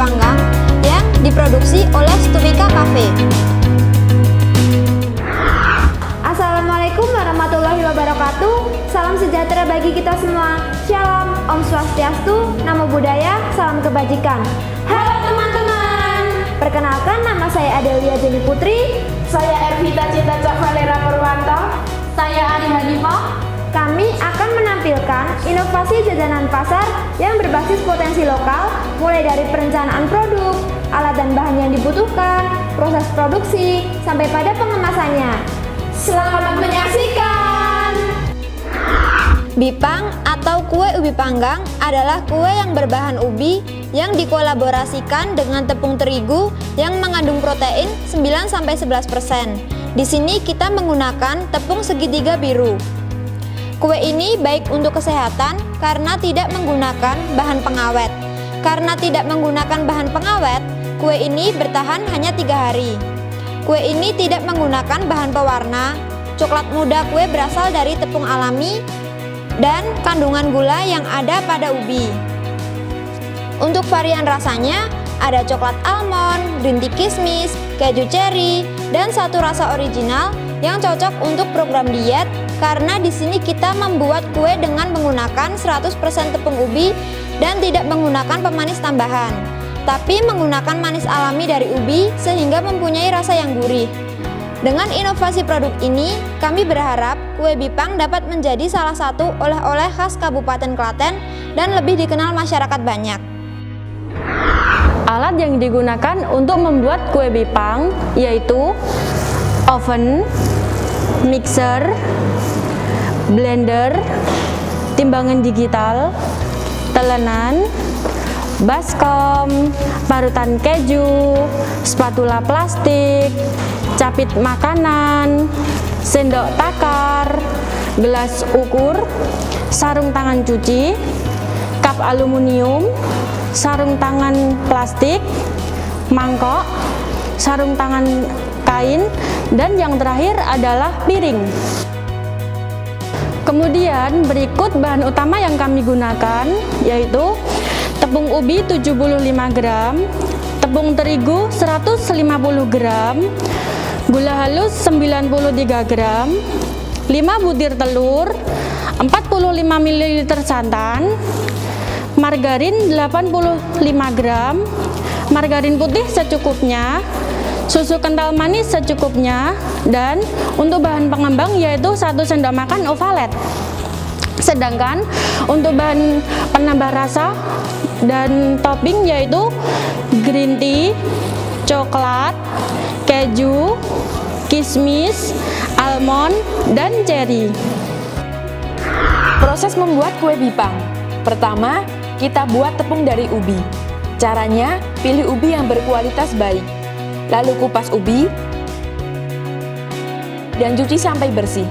panggang yang diproduksi oleh Stumika Cafe. Assalamualaikum warahmatullahi wabarakatuh. Salam sejahtera bagi kita semua. Shalom, Om Swastiastu, Namo Buddhaya, salam kebajikan. Halo teman-teman. Perkenalkan, nama saya Adelia Jenny Putri. Saya Ervita Cinta Cavalera Purwanto. Saya Ari Hanifah. Kami akan menampilkan inovasi jajanan pasar yang berbasis potensi lokal, mulai dari perencanaan produk, alat dan bahan yang dibutuhkan, proses produksi, sampai pada pengemasannya. Selamat menyaksikan! Bipang atau kue ubi panggang adalah kue yang berbahan ubi yang dikolaborasikan dengan tepung terigu yang mengandung protein 9-11%. Di sini kita menggunakan tepung segitiga biru. Kue ini baik untuk kesehatan karena tidak menggunakan bahan pengawet. Karena tidak menggunakan bahan pengawet, kue ini bertahan hanya 3 hari. Kue ini tidak menggunakan bahan pewarna. Coklat muda kue berasal dari tepung alami dan kandungan gula yang ada pada ubi. Untuk varian rasanya, ada coklat almond, green tea kismis, keju cherry, dan satu rasa original yang cocok untuk program diet karena di sini kita membuat kue dengan menggunakan 100% tepung ubi dan tidak menggunakan pemanis tambahan, tapi menggunakan manis alami dari ubi sehingga mempunyai rasa yang gurih. Dengan inovasi produk ini, kami berharap kue Bipang dapat menjadi salah satu oleh-oleh khas Kabupaten Klaten dan lebih dikenal masyarakat banyak. Alat yang digunakan untuk membuat kue Bipang yaitu oven, mixer, blender, timbangan digital, telenan, baskom, parutan keju, spatula plastik, capit makanan, sendok takar, gelas ukur, sarung tangan cuci, cup aluminium, sarung tangan plastik, mangkok, sarung tangan kain, dan yang terakhir adalah piring. Kemudian berikut bahan utama yang kami gunakan yaitu tepung ubi 75 gram, tepung terigu 150 gram, gula halus 93 gram, 5 butir telur, 45 ml santan, margarin 85 gram, margarin putih secukupnya, susu kental manis secukupnya, dan untuk bahan pengembang yaitu 1 sendok makan ovalet. Sedangkan untuk bahan penambah rasa dan topping yaitu green tea, coklat, keju, kismis, almond, dan cherry. Proses membuat kue Bipang. Pertama, kita buat tepung dari ubi. Caranya, pilih ubi yang berkualitas baik. Lalu kupas ubi dan cuci sampai bersih.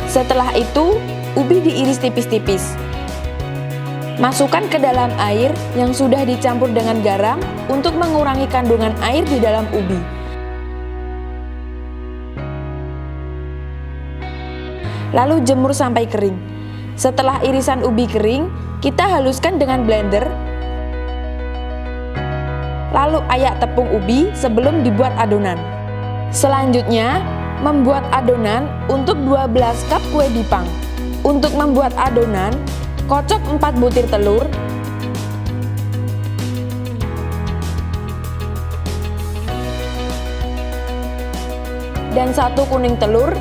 Setelah itu, ubi diiris tipis-tipis. Masukkan ke dalam air yang sudah dicampur dengan garam untuk mengurangi kandungan air di dalam ubi. Lalu jemur sampai kering. Setelah irisan ubi kering, kita haluskan dengan blender. Lalu ayak tepung ubi sebelum dibuat adonan. Selanjutnya, membuat adonan untuk 12 cup kue Bipang. Untuk membuat adonan, kocok 4 butir telur, dan 1 kuning telur.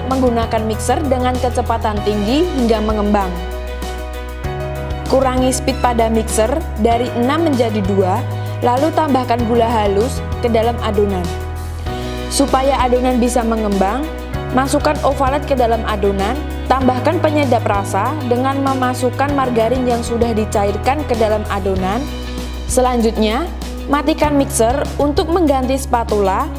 Menggunakan mixer dengan kecepatan tinggi hingga mengembang. Kurangi speed pada mixer dari 6 menjadi 2, lalu tambahkan gula halus ke dalam adonan. Supaya adonan bisa mengembang, masukkan ovalet ke dalam adonan, tambahkan penyedap rasa dengan memasukkan margarin yang sudah dicairkan ke dalam adonan. Selanjutnya, matikan mixer untuk mengganti spatula.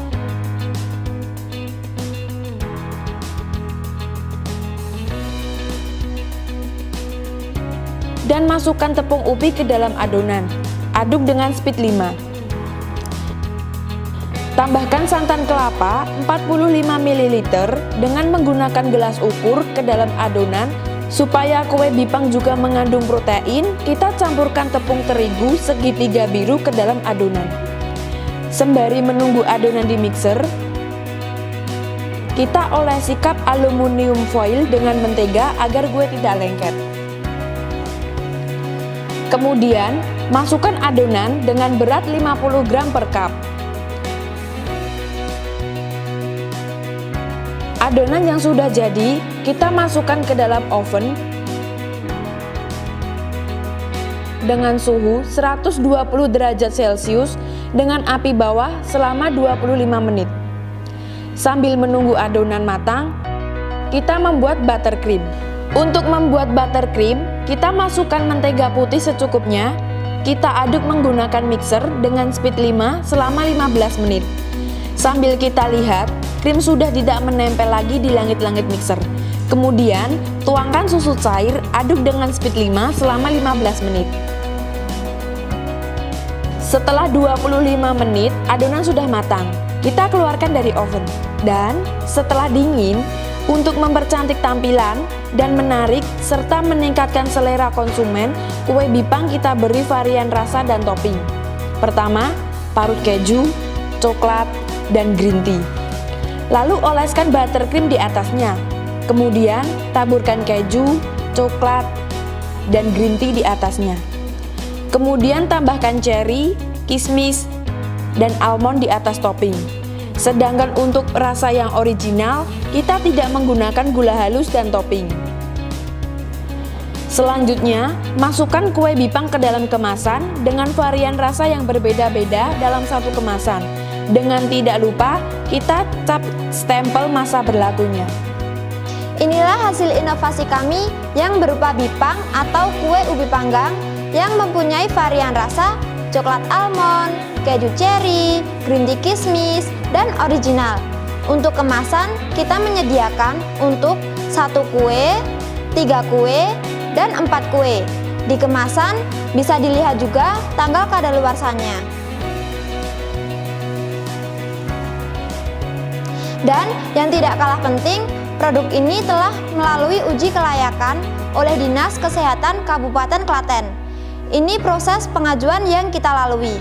Dan masukkan tepung ubi ke dalam adonan. Aduk dengan speed 5. Tambahkan santan kelapa 45 ml dengan menggunakan gelas ukur ke dalam adonan. Supaya kue bipang juga mengandung protein, kita campurkan tepung terigu segitiga biru ke dalam adonan. Sembari menunggu adonan di mixer, kita olesi cup aluminium foil dengan mentega agar kue tidak lengket. Kemudian, masukkan adonan dengan berat 50 gram per cup. Adonan yang sudah jadi, kita masukkan ke dalam oven dengan suhu 120 derajat Celcius dengan api bawah selama 25 menit. Sambil menunggu adonan matang, kita membuat buttercream. Untuk membuat buttercream, kita masukkan mentega putih secukupnya. Kita aduk menggunakan mixer dengan speed 5 selama 15 menit. Sambil kita lihat, krim sudah tidak menempel lagi di langit-langit mixer. Kemudian, tuangkan susu cair, aduk dengan speed 5 selama 15 menit. Setelah 25 menit, adonan sudah matang. Kita keluarkan dari oven. Dan setelah dingin, untuk mempercantik tampilan dan menarik serta meningkatkan selera konsumen, kue bipang kita beri varian rasa dan topping. Pertama, parut keju, coklat, dan green tea. Lalu oleskan buttercream di atasnya. Kemudian taburkan keju, coklat, dan green tea di atasnya. Kemudian tambahkan cherry, kismis, dan almond di atas topping. Sedangkan untuk rasa yang original, kita tidak menggunakan gula halus dan topping. Selanjutnya, masukkan kue bipang ke dalam kemasan dengan varian rasa yang berbeda-beda dalam satu kemasan. Dengan tidak lupa, kita cap stempel masa berlakunya. Inilah hasil inovasi kami yang berupa bipang atau kue ubi panggang yang mempunyai varian rasa coklat almond, keju cherry, green tea kismis, dan original. Untuk kemasan, kita menyediakan untuk 1 kue, 3 kue, dan 4 kue. Di kemasan bisa dilihat juga tanggal kadaluarsanya. Dan yang tidak kalah penting, produk ini telah melalui uji kelayakan oleh Dinas Kesehatan Kabupaten Klaten. Ini proses pengajuan yang kita lalui.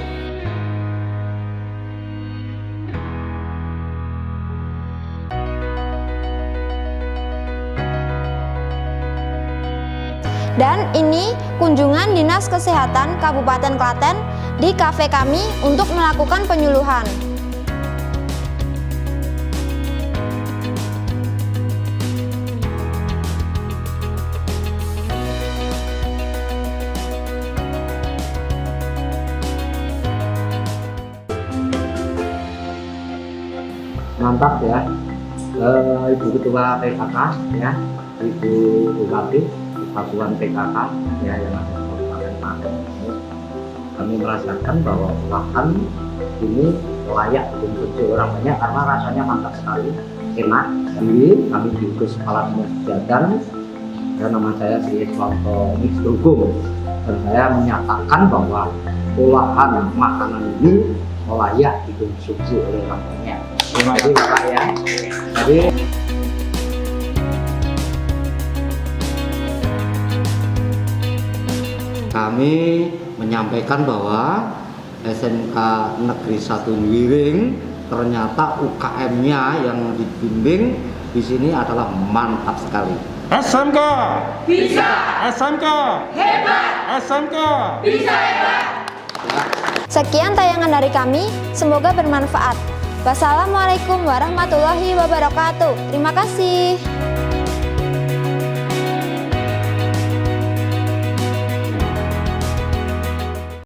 Dan ini kunjungan Dinas Kesehatan Kabupaten Klaten di kafe kami untuk melakukan penyuluhan. Mantap ya, Ibu Ketua PKK ya, Ibu Bupati Satuan PKK ya yang ada di Kabupaten Klaten. Kami merasakan bahwa olahan ini layak dikonsumsi orang banyak karena rasanya mantap sekali, enak. Jadi kami diutus Kepala Dinas Kesehatan, ya, nama saya Sri Iswanto Mixdogo, dan saya menyatakan bahwa olahan makanan ini layak dikonsumsi oleh orang banyak. Terima kasih Bapak ya. Jadi kami menyampaikan bahwa SMK Negeri 1 Nwiring ternyata UKM-nya yang dibimbing di sini adalah mantap sekali. SMK bisa, SMK hebat, SMK bisa hebat. Sekian tayangan dari kami, semoga bermanfaat. Wassalamualaikum warahmatullahi wabarakatuh. Terima kasih.